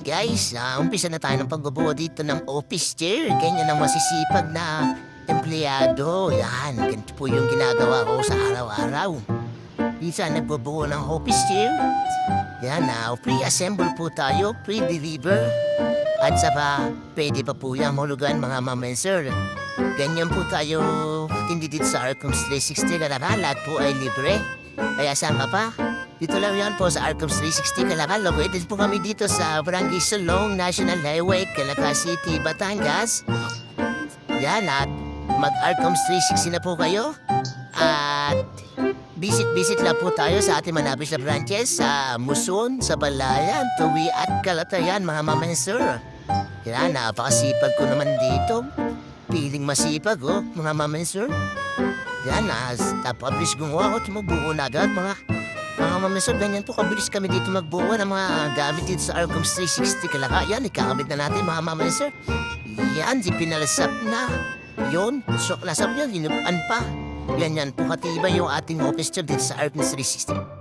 guys, umpisa na tayo ng pagbubuo dito ng office chair. Ganyan ang masisipag na empleyado. Yan, ganito po yung ginagawa ko sa araw-araw. Isa nagbubuo ng office chair. Yan, pre-assemble po tayo, pre-deliver. At saka, pwede pa po yung hulugan mga ma'am and sir. Ganyan po tayo, hindi dito sa Arcoms 360 Kalaban, lahat po ay libre. Kaya saan ka pa? Dito lang yan po sa Arcoms 360 Kalaban. Located po kami dito sa Barangay Sulong, National Highway, Calaca City, Batangas. Yan, at mag-Arcoms 360 na po kayo. At visit lang po tayo sa ating manabis na branches sa Muson, sa Balayan, Tuwi at Calatayan, mga ma'am and sir. Yan, napakasipag ko naman dito. Piling masipag, mga ma'am and sir. Yan, publish gumawa ko, tumubuo na agad, mga ma'am and sir. Ganyan po, kabilis kami dito magbuo ng mga gamit dito sa Arcoms 360 Calaca. Yan, ikakamit na natin, mga ma'am and sir. Yan, pinalasap na. Yun, so nasap yan, hinupan pa. Yan po katibay yung ating office chair dito sa Arcoms 360.